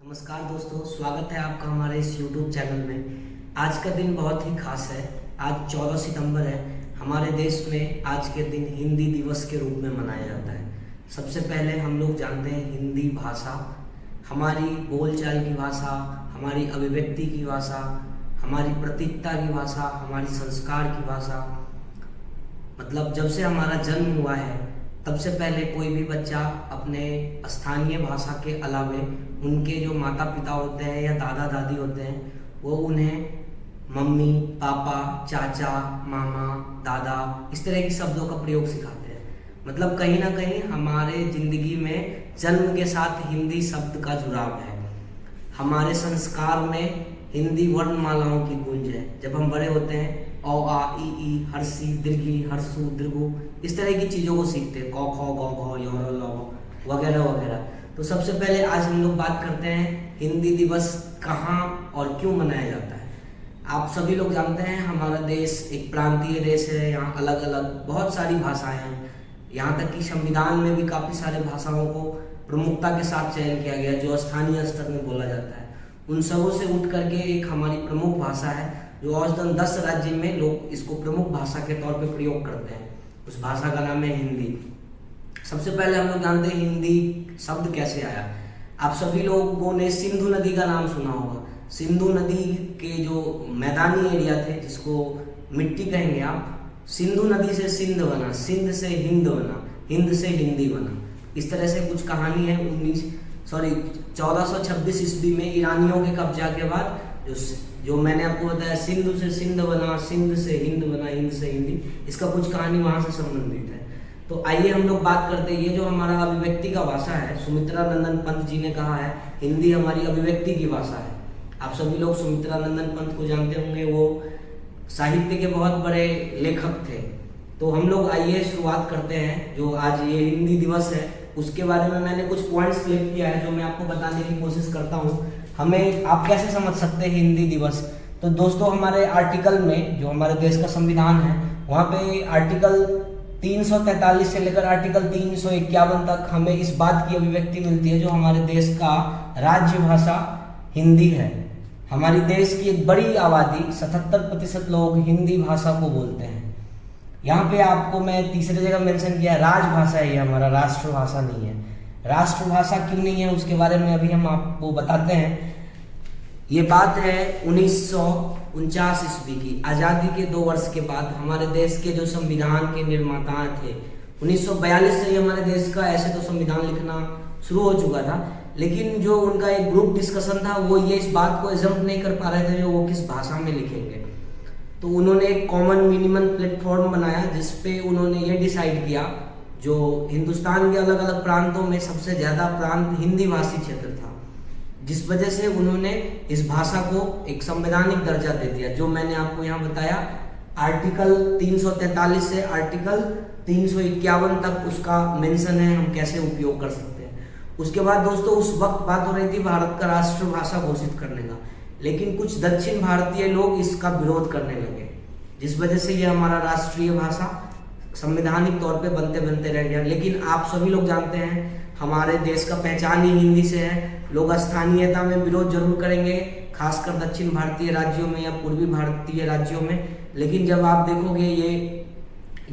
नमस्कार दोस्तों, स्वागत है आपका हमारे इस YouTube चैनल में। आज का दिन बहुत ही खास है। आज 14 सितंबर है। हमारे देश में आज के दिन हिंदी दिवस के रूप में मनाया जाता है। सबसे पहले हम लोग जानते हैं हिंदी भाषा, हमारी बोलचाल की भाषा, हमारी अभिव्यक्ति की भाषा, हमारी प्रतीकता की भाषा, हमारी संस्कार की भाषा। मतलब जब से हमारा जन्म हुआ है तब से पहले कोई भी बच्चा अपने स्थानीय भाषा के अलावे उनके जो माता पिता होते हैं या दादा दादी होते हैं वो उन्हें मम्मी, पापा, चाचा, मामा, दादा इस तरह के शब्दों का प्रयोग सिखाते हैं। मतलब कहीं ना कहीं हमारे ज़िंदगी में जन्म के साथ हिंदी शब्द का जुड़ाव है। हमारे संस्कार में हिंदी वर्णमालाओं की गूंज है। जब हम बड़े होते हैं अ आ इ ई हर्षी दीर्घी हर्षु दीर्घु इस तरह की चीज़ों को सीखते हैं, क ख ग घ य र ल वगैरह वगैरह। तो सबसे पहले आज हम लोग बात करते हैं हिंदी दिवस कहाँ और क्यों मनाया जाता है। आप सभी लोग जानते हैं हमारा देश एक प्रांतीय देश है। यहाँ अलग अलग बहुत सारी भाषाएं हैं। यहाँ तक कि संविधान में भी काफ़ी सारे भाषाओं को प्रमुखता के साथ चयन किया गया जो स्थानीय स्तर में बोला जाता है। उन सबों से उठ करके एक हमारी प्रमुख भाषा है जो औसतन 10 राज्य में लोग इसको प्रमुख भाषा के तौर पे प्रयोग करते हैं। उस भाषा का नाम है हिंदी। सबसे पहले हम लोग जानते हैं हिंदी शब्द कैसे आया। आप सभी लोगों ने सिंधु नदी का नाम सुना होगा। सिंधु नदी के जो मैदानी एरिया थे जिसको मिट्टी कहेंगे आप, सिंधु नदी से सिंध बना, सिंध से हिंद बना, हिंद से हिंदी बना। इस तरह से कुछ कहानी है। 1426 ईस्वी में ईरानियों के कब्जा के बाद जो मैंने आपको बताया सिंधु से सिंध बना, सिंध से हिंद बना, हिंद से हिंदी, इसका कुछ कहानी वहां से संबंधित है। तो आइए हम लोग बात करते हैं। ये जो हमारा अभिव्यक्ति का भाषा है, सुमित्रा नंदन पंत जी ने कहा है हिंदी हमारी अभिव्यक्ति की भाषा है। आप सभी लोग सुमित्रा नंदन पंत को जानते होंगे, वो साहित्य के बहुत बड़े लेखक थे। तो हम लोग आइए शुरुआत करते हैं। जो आज ये हिंदी दिवस है उसके बारे में मैंने कुछ पॉइंट्स लिख किया है जो मैं आपको बताने की कोशिश करता हूँ। हमें आप कैसे समझ सकते हैं हिंदी दिवस। तो दोस्तों हमारे आर्टिकल में जो हमारे देश का संविधान है वहाँ पे आर्टिकल 343 से लेकर आर्टिकल 351 तक हमें इस बात की अभिव्यक्ति मिलती है जो हमारे देश का राज्य भाषा हिंदी है। हमारी देश की एक बड़ी आबादी 77% लोग हिंदी भाषा को बोलते हैं। यहाँ पे आपको मैं तीसरी जगह मेंशन किया है राजभाषा है, ये हमारा राष्ट्रभाषा नहीं है। राष्ट्रभाषा क्यों नहीं है उसके बारे में अभी हम आपको बताते हैं। ये बात है 1949 ईस्वी की। आज़ादी के 2 वर्ष के बाद हमारे देश के जो संविधान के निर्माता थे, 1942 से ही हमारे देश का ऐसे तो संविधान लिखना शुरू हो चुका था, लेकिन जो उनका एक ग्रुप डिस्कशन था वो ये इस बात को एजम्प्ट नहीं कर पा रहे थे जो वो किस भाषा में लिखेंगे। तो उन्होंने एक कॉमन मिनिमम प्लेटफॉर्म बनाया जिसपे उन्होंने ये डिसाइड किया, जो हिंदुस्तान के अलग अलग प्रांतों में सबसे ज़्यादा प्रांत हिंदी भाषी क्षेत्र था, जिस वजह से उन्होंने इस भाषा को एक संवैधानिक दर्जा दे दिया। जो मैंने आपको यहाँ बताया आर्टिकल 343 से आर्टिकल 351 तक उसका मेंशन है, हम कैसे उपयोग कर सकते हैं। उसके बाद दोस्तों उस वक्त बात हो रही थी भारत का राष्ट्रभाषा घोषित करने का, लेकिन कुछ दक्षिण भारतीय लोग इसका विरोध करने लगे, जिस वजह से ये हमारा राष्ट्रीय भाषा संवैधानिक तौर पे बनते बनते रह गया। लेकिन आप सभी लोग जानते हैं हमारे देश का पहचान ही हिंदी से है। लोग स्थानीयता में विरोध जरूर करेंगे, खासकर दक्षिण भारतीय राज्यों में या पूर्वी भारतीय राज्यों में। लेकिन जब आप देखोगे ये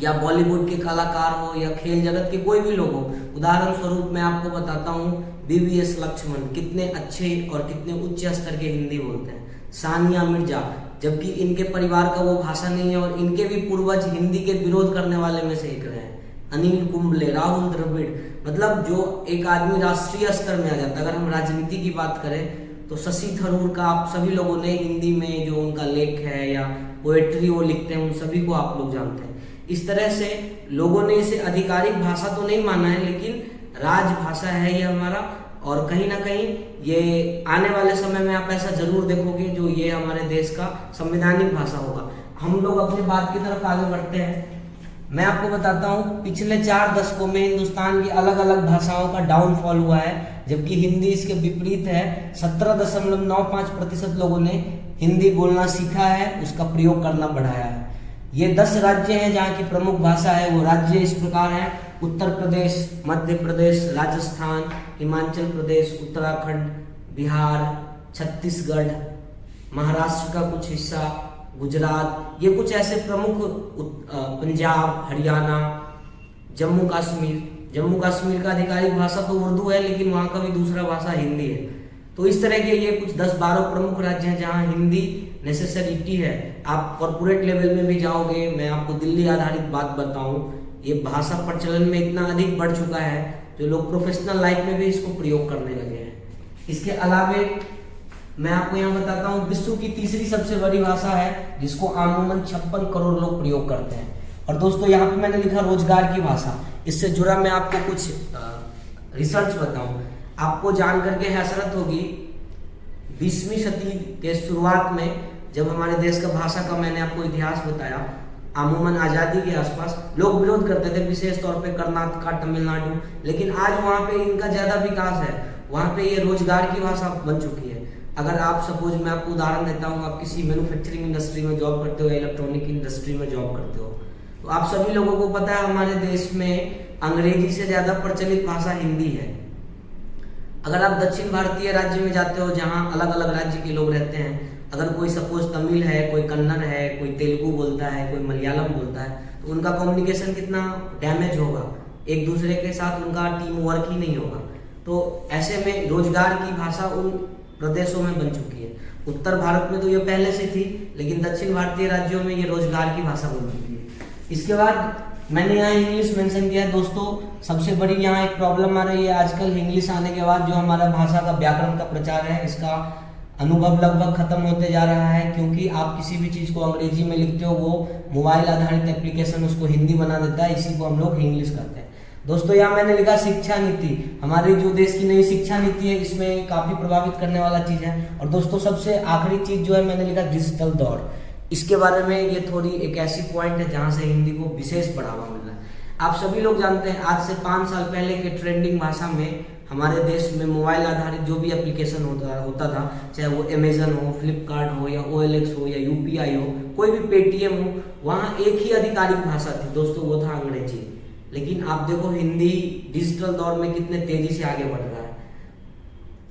या बॉलीवुड के कलाकार हो या खेल जगत के कोई भी लोग हो, उदाहरण स्वरूप मैं आपको बताता हूँ VVS लक्ष्मण कितने अच्छे और कितने उच्च स्तर के हिंदी बोलते हैं। सानिया मिर्जा, जबकि इनके परिवार का वो भाषा नहीं है और इनके भी पूर्वज हिंदी के विरोध करने वाले में से एक रहे हैं। अनिल कुंबले, राहुल द्रविड़, मतलब जो एक आदमी राष्ट्रीय स्तर में आ जाता है। अगर हम राजनीति की बात करें तो शशि थरूर का आप सभी लोगों ने हिंदी में जो उनका लेख है या पोएट्री वो लिखते हैं उन सभी को आप लोग जानते हैं। इस तरह से लोगों ने इसे आधिकारिक भाषा तो नहीं माना है, लेकिन राजभाषा है ये हमारा। और कहीं ना कहीं ये आने वाले समय में आप ऐसा जरूर देखोगे जो ये हमारे देश का संवैधानिक भाषा होगा। हम लोग अपनी बात की तरफ आगे बढ़ते हैं। मैं आपको बताता हूँ पिछले 4 दशकों में हिंदुस्तान की अलग अलग भाषाओं का डाउनफॉल हुआ है, जबकि हिंदी इसके विपरीत है। 17.95% लोगों ने हिंदी बोलना सीखा है, उसका प्रयोग करना बढ़ाया है। ये 10 राज्य हैं जहाँ की प्रमुख भाषा है। वो राज्य इस प्रकार हैं: उत्तर प्रदेश, मध्य प्रदेश, राजस्थान, हिमाचल प्रदेश, उत्तराखंड, बिहार, छत्तीसगढ़, महाराष्ट्र का कुछ हिस्सा, गुजरात, ये कुछ ऐसे प्रमुख पंजाब, हरियाणा, जम्मू कश्मीर का आधिकारिक भाषा तो उर्दू है, लेकिन वहाँ का भी दूसरा भाषा हिंदी है। तो इस तरह के ये कुछ 10-12 प्रमुख राज्य हैं जहाँ हिंदी नेसेसरिटी है। आप कॉर्पोरेट लेवल में भी जाओगे, मैं आपको दिल्ली आधारित बात बताऊं, ये भाषा प्रचलन में इतना अधिक बढ़ चुका है जो लोग प्रोफेशनल लाइफ में भी इसको प्रयोग करने लगे हैं। इसके अलावे मैं आपको यहाँ बताता हूँ, विश्व की तीसरी सबसे बड़ी भाषा है जिसको अमूमन 56 करोड़ लोग प्रयोग करते हैं। और दोस्तों यहाँ पे मैंने लिखा रोजगार की भाषा, इससे जुड़ा मैं आपको कुछ रिसर्च बताऊं। आपको जान करके हैसरत होगी, 20वीं सदी के शुरुआत में जब हमारे देश का भाषा का मैंने आपको इतिहास बताया, अमूमन आज़ादी के आसपास लोग विरोध करते थे, विशेष तौर पे कर्नाटक, तमिलनाडु, लेकिन आज वहाँ पे इनका ज़्यादा विकास है, वहाँ पे ये रोजगार की भाषा बन चुकी है। अगर आप सपोज, मैं आपको उदाहरण देता हूँ, आप किसी मैन्युफैक्चरिंग इंडस्ट्री में जॉब करते हो, इलेक्ट्रॉनिक इंडस्ट्री में जॉब करते हो, तो आप सभी लोगों को पता है हमारे देश में अंग्रेजी से ज़्यादा प्रचलित भाषा हिंदी है। अगर आप दक्षिण भारतीय राज्य में जाते हो जहाँ अलग अलग राज्य के लोग रहते हैं, अगर कोई सपोज तमिल है, कोई कन्नड़ है, कोई तेलुगु बोलता है, कोई मलयालम बोलता है, तो उनका कम्युनिकेशन कितना डैमेज होगा, एक दूसरे के साथ उनका टीम वर्क ही नहीं होगा। तो ऐसे में रोजगार की भाषा उन प्रदेशों में बन चुकी है। उत्तर भारत में तो ये पहले से थी, लेकिन दक्षिण भारतीय राज्यों में ये रोजगार की भाषा बन चुकी है। इसके बाद मैंने यहाँ इंग्लिश मेंशन किया है। दोस्तों सबसे बड़ी यहाँ एक प्रॉब्लम आ रही है आजकल, इंग्लिश आने के बाद जो हमारा भाषा का व्याकरण का प्रचार है, इसका अनुभव लगभग खत्म होते जा रहा है, क्योंकि आप किसी भी चीज़ को अंग्रेजी में लिखते हो, वो मोबाइल आधारित एप्लीकेशन उसको हिंदी बना देता है, इसी को हम लोग इंग्लिश कहते हैं। दोस्तों यहाँ मैंने लिखा शिक्षा नीति, हमारी जो देश की नई शिक्षा नीति है, इसमें काफ़ी प्रभावित करने वाला चीज़ है। और दोस्तों सबसे आखिरी चीज़ जो है मैंने लिखा डिजिटल दौर, इसके बारे में ये थोड़ी एक ऐसी पॉइंट है जहाँ से हिंदी को विशेष बढ़ावा मिल रहा है। आप सभी लोग जानते हैं आज से 5 साल पहले के ट्रेंडिंग भाषा में हमारे देश में मोबाइल आधारित जो भी एप्लीकेशन होता था, चाहे वो अमेजन हो, फ्लिपकार्ट हो, या OLX हो, या UPI हो, कोई भी पेटीएम हो, वहाँ एक ही आधिकारिक भाषा थी दोस्तों, वो था अंग्रेजी। लेकिन आप देखो हिंदी डिजिटल दौर में कितने तेजी से आगे बढ़ रहा है।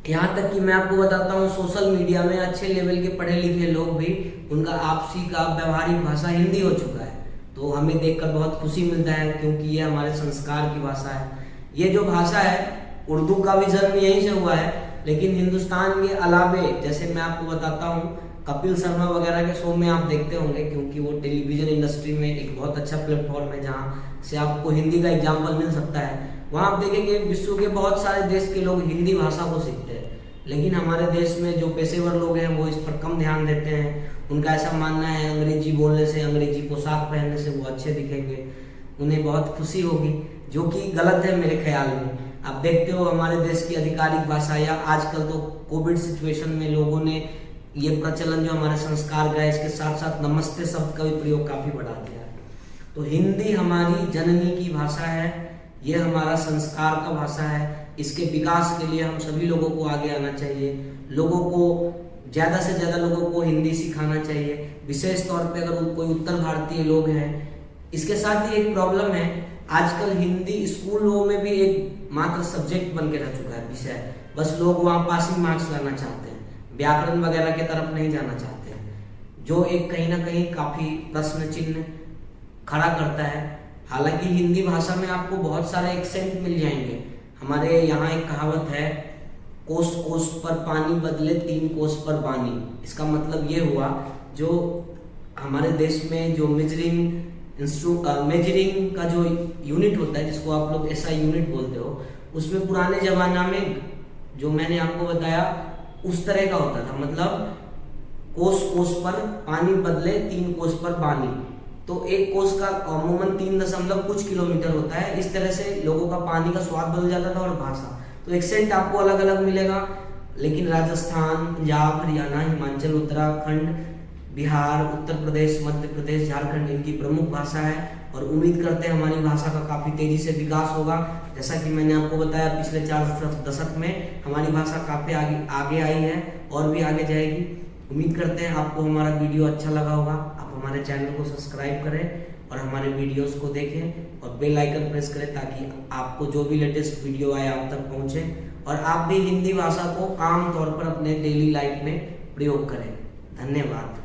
यहाँ तक कि मैं आपको बताता हूँ, सोशल मीडिया में अच्छे लेवल के पढ़े लिखे लोग भी, उनका आपसी का व्यवहारिक भाषा हिंदी हो चुका है। तो हमें देखकर बहुत खुशी मिलता है, क्योंकि ये हमारे संस्कार की भाषा है। ये जो भाषा है, उर्दू का भी जन्म यहीं से हुआ है, लेकिन हिंदुस्तान के अलावे, जैसे मैं आपको बताता हूँ, कपिल शर्मा वगैरह के शो में आप देखते होंगे, क्योंकि वो टेलीविजन इंडस्ट्री में एक बहुत अच्छा प्लेटफॉर्म है जहाँ से आपको हिंदी का एग्जाम्पल मिल सकता है। वहाँ आप देखेंगे विश्व के बहुत सारे देश के लोग हिंदी भाषा को सीखते हैं, लेकिन हमारे देश में जो पेशेवर लोग हैं वो इस पर कम ध्यान देते हैं। उनका ऐसा मानना है अंग्रेजी बोलने से, अंग्रेजी पोशाक पहनने से वो अच्छे दिखेंगे, उन्हें बहुत खुशी होगी, जो कि गलत है मेरे ख्याल में। आप देखते हो हमारे देश की आधिकारिक भाषा, या आजकल तो कोविड सिचुएशन में लोगों ने ये प्रचलन जो हमारे संस्कार का है, इसके साथ साथ नमस्ते शब्द का भी प्रयोग काफी बढ़ा दिया है। तो हिंदी हमारी जननी की भाषा है, ये हमारा संस्कार का भाषा है। इसके विकास के लिए हम सभी लोगों को आगे आना चाहिए, लोगों को ज़्यादा से ज़्यादा लोगों को हिंदी सिखाना चाहिए, विशेष तौर पे अगर कोई उत्तर भारतीय लोग हैं। इसके साथ ही एक प्रॉब्लम है, आजकल हिंदी स्कूलों में भी एक मात्र सब्जेक्ट बन के रह चुका है, विषय। बस लोग वहाँ पासिंग मार्क्स लाना चाहते हैं, व्याकरण वगैरह की तरफ नहीं जाना चाहते हैं, जो एक कहीं ना कहीं काफ़ी प्रश्न चिन्ह खड़ा करता है। हालांकि हिंदी भाषा में आपको बहुत सारे एक्सेंट मिल जाएंगे। हमारे यहाँ एक कहावत है, कोस कोस पर पानी बदले 3 कोस पर बानी। इसका मतलब ये हुआ, जो हमारे देश में जो मेजरिंग का जो यूनिट होता है, जिसको आप लोग SI यूनिट बोलते हो, उसमें पुराने जमाना में जो मैंने आपको बताया उस तरह का होता था, मतलब कोस कोस पर पानी बदले 3 कोस पर बानी। तो एक कोस का अमूमन 3 कुछ किलोमीटर होता है। इस तरह से लोगों का पानी का स्वाद बदल जाता था और भाषा, तो एक्सेंट आपको अलग अलग मिलेगा। लेकिन राजस्थान, पंजाब, हरियाणा, हिमाचल, उत्तराखंड, बिहार, उत्तर प्रदेश, मध्य प्रदेश, झारखंड इनकी प्रमुख भाषा है, और उम्मीद करते हैं हमारी भाषा का काफ़ी तेज़ी से विकास होगा। जैसा कि मैंने आपको बताया, पिछले 4 दशक में हमारी भाषा काफ़ी आगे आई है और भी आगे जाएगी। उम्मीद करते हैं आपको हमारा वीडियो अच्छा लगा होगा। आप हमारे चैनल को सब्सक्राइब करें और हमारे वीडियोस को देखें और बेल आइकन प्रेस करें ताकि आपको जो भी लेटेस्ट वीडियो आए आप तक पहुंचे और आप भी हिंदी भाषा को आम तौर पर अपने डेली लाइफ में प्रयोग करें। धन्यवाद।